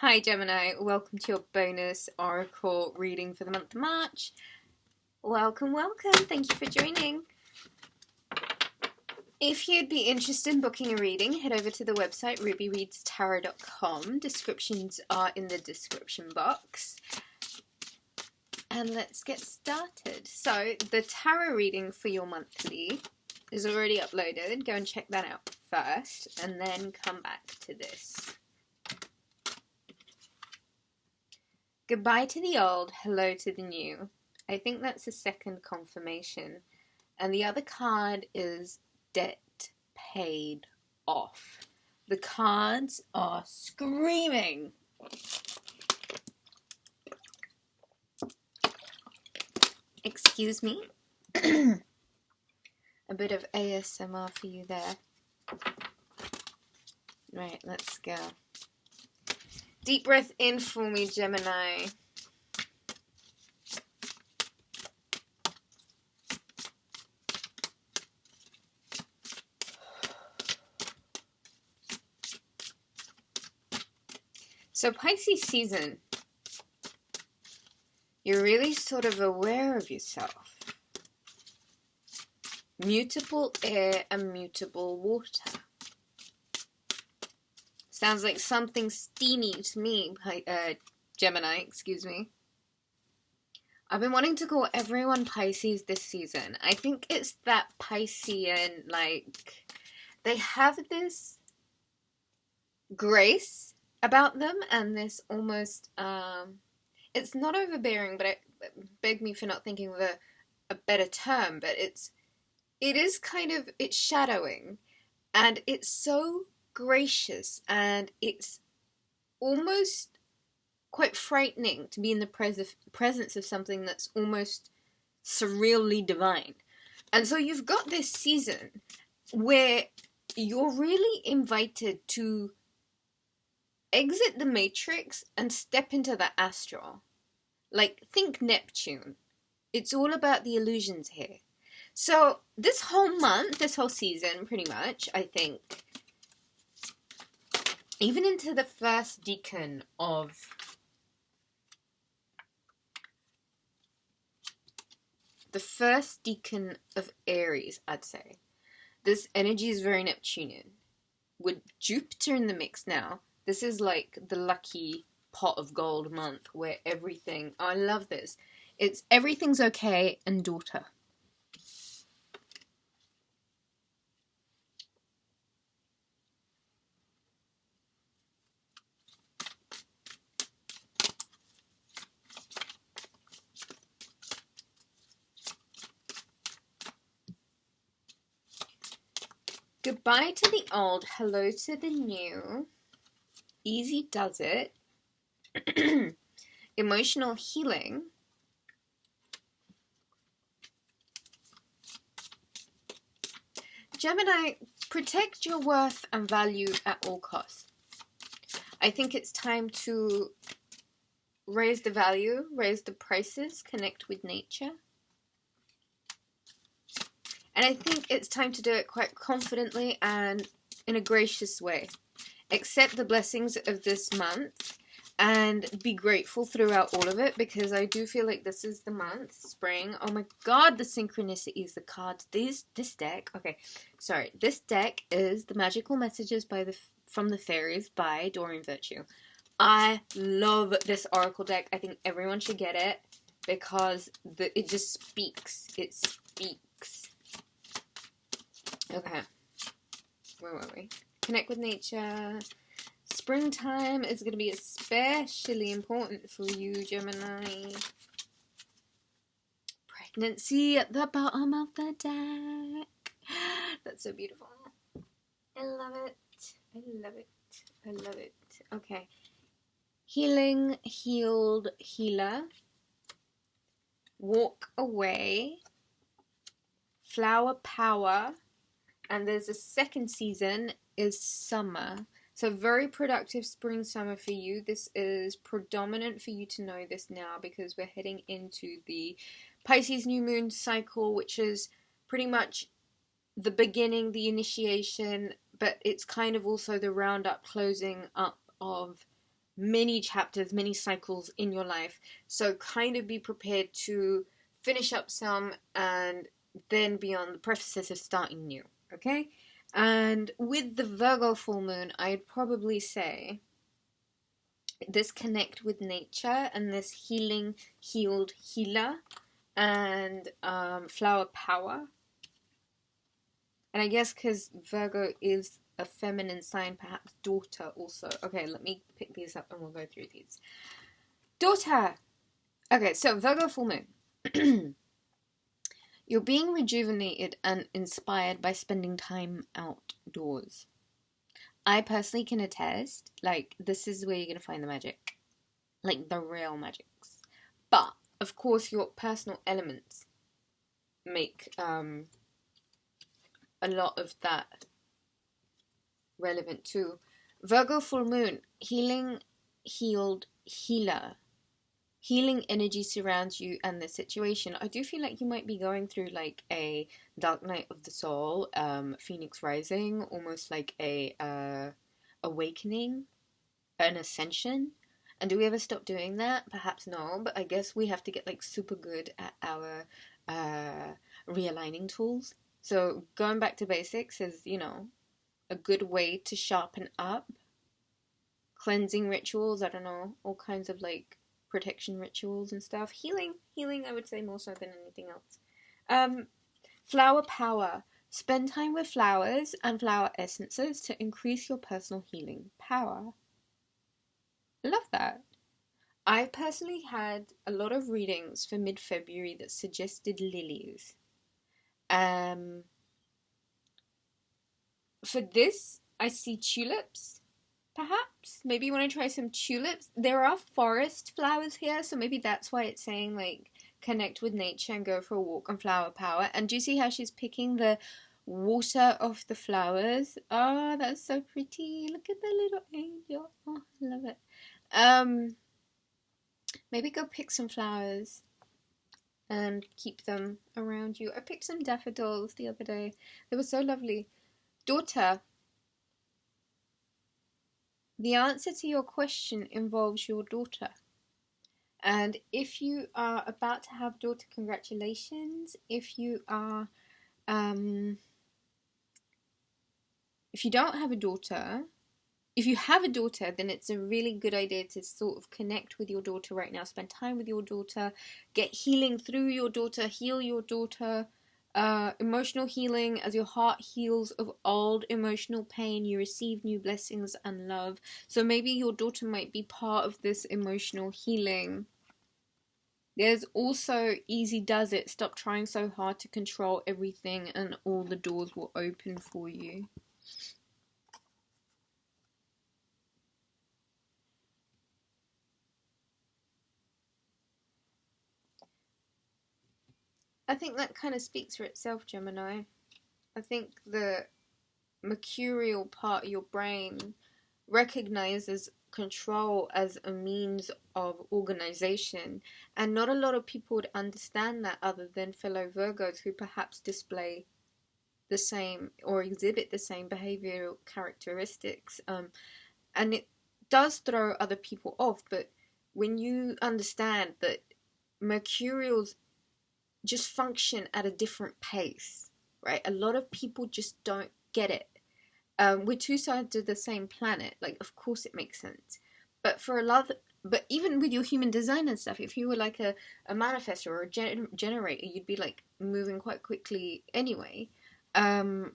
Hi Gemini, welcome to your bonus oracle reading for the month of March. Welcome, thank you for joining. If you'd be interested in booking a reading, head over to the website rubyreadstarot.com. Descriptions are in the description box. And let's get started. So, the tarot reading for your monthly is already uploaded. Go and check that out first, and then come back to this. Goodbye to the old, hello to the new. I think that's a second confirmation. And the other card is debt paid off. The cards are screaming. Excuse me. A bit of ASMR for you there. Right, let's go. Deep breath in for me, Gemini. So Pisces season, you're really sort of aware of yourself. Mutable air and mutable water. Sounds like something steamy to me, Gemini, excuse me. I've been wanting to call everyone Pisces this season. I think it's that Piscean, they have this grace about them and this almost, it's not overbearing, but beg me for not thinking of a better term, but it is kind of, it's shadowing, and it's so gracious, and it's almost quite frightening to be in the presence of something that's almost surreally divine. And so you've got this season where you're really invited to exit the matrix and step into the astral. Like, think Neptune. It's all about the illusions here. So this whole month, this whole season, pretty much, I think, even into the first decan of Aries, I'd say, this energy is very Neptunian. With Jupiter in the mix now, this is like the lucky pot of gold month where everything, I love this, it's everything's okay and daughter. Goodbye to the old, hello to the new. Easy does it. Emotional healing. Gemini, protect your worth and value at all costs. I think it's time to raise the value, raise the prices, connect with nature. And I think it's time to do it quite confidently and in a gracious way. Accept the blessings of this month and be grateful throughout all of it, because I do feel like this is the month, spring. Oh my god, the synchronicities, the cards, this deck. Okay, sorry. This deck is The Magical Messages from the Fairies by Doreen Virtue. I love this oracle deck. I think everyone should get it because it just speaks. It speaks. Okay, where were we? Connect with nature. Springtime is going to be especially important for you, Gemini. Pregnancy at the bottom of the deck. That's so beautiful. I love it. I love it. I love it. Okay. Healing, healed, healer. Walk away. Flower power. And there's a second season, is summer. So very productive spring, summer for you. This is predominant for you to know this now because we're heading into the Pisces new moon cycle, which is pretty much the beginning, the initiation, but it's kind of also the roundup, closing up of many chapters, many cycles in your life. So kind of be prepared to finish up some and then be on the process of starting new, okay? And with the Virgo full moon, I'd probably say this connect with nature and this healing, healed healer, and flower power. And I guess because Virgo is a feminine sign, perhaps daughter also. Okay, let me pick these up and we'll go through these. Daughter! Okay, so Virgo full moon. You're being rejuvenated and inspired by spending time outdoors. I personally can attest, like, this is where you're going to find the magic. Like, the real magics. But, of course, your personal elements make a lot of that relevant too. Virgo full moon, healing, healed, healer. Healing energy surrounds you and the situation. I do feel like you might be going through like a dark night of the soul, Phoenix rising, almost like a awakening, an ascension. And do we ever stop doing that? Perhaps no, but I guess we have to get like super good at our realigning tools. So going back to basics is, you know, a good way to sharpen up. Cleansing rituals, I don't know, all kinds of like protection rituals and stuff. Healing, I would say more so than anything else. Flower power. Spend time with flowers and flower essences to increase your personal healing power. Love that. I've personally had a lot of readings for mid-February that suggested lilies. For this, I see tulips. Perhaps. Maybe you want to try some tulips. There are forest flowers here, so maybe that's why it's saying, like, connect with nature and go for a walk on flower power. And do you see how she's picking the water off the flowers? Oh, that's so pretty. Look at the little angel. Oh, I love it. Maybe go pick some flowers and keep them around you. I picked some daffodils the other day. They were so lovely. Daughter. The answer to your question involves your daughter. And if you are about to have daughter, congratulations. If you are, if you don't have a daughter, if you have a daughter, then it's a really good idea to sort of connect with your daughter right now. Spend time with your daughter, get healing through your daughter, heal your daughter. Emotional healing, as your heart heals of old emotional pain, you receive new blessings and love. So maybe your daughter might be part of this emotional healing. There's also easy does it. Stop trying so hard to control everything and all the doors will open for you. I think that kind of speaks for itself, Gemini. I think the mercurial part of your brain recognizes control as a means of organization, and not a lot of people would understand that other than fellow Virgos who perhaps display the same or exhibit the same behavioral characteristics, and it does throw other people off. But when you understand that mercurials just function at a different pace, right? A lot of people just don't get it. We're two sides of the same planet. Like, of course it makes sense. But for a lot of, but even with your human design and stuff, if you were like a manifestor or a generator, you'd be like moving quite quickly anyway. And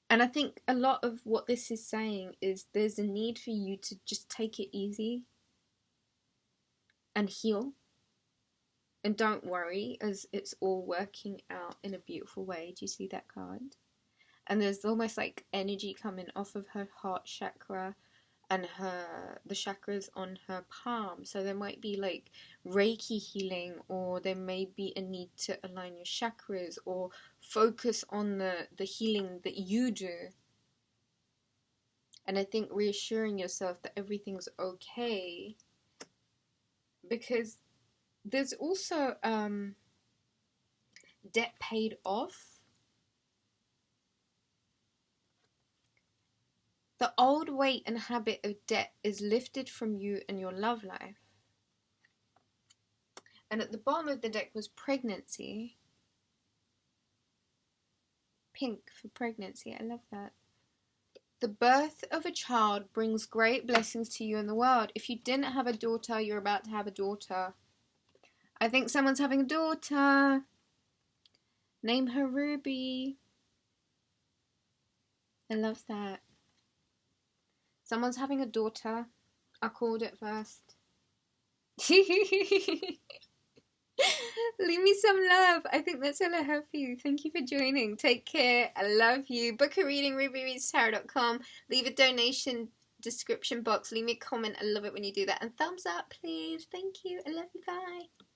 I think a lot of what this is saying is there's a need for you to just take it easy and heal. And don't worry, as it's all working out in a beautiful way. Do you see that card? And there's almost like energy coming off of her heart chakra and the chakras on her palm. So there might be like Reiki healing, or there may be a need to align your chakras or focus on the healing that you do. And I think reassuring yourself that everything's okay, because there's also debt paid off. The old weight and habit of debt is lifted from you and your love life. And at the bottom of the deck was pregnancy. Pink for pregnancy. I love that. The birth of a child brings great blessings to you and the world. If you didn't have a daughter, you're about to have a daughter. I think someone's having a daughter. Name her Ruby. I love that. Someone's having a daughter. I called it first. Leave me some love. I think that's all I have for you. Thank you for joining. Take care. I love you. Book a reading, rubyreadstarot.com. Leave a donation description box. Leave me a comment. I love it when you do that. And thumbs up, please. Thank you. I love you. Bye.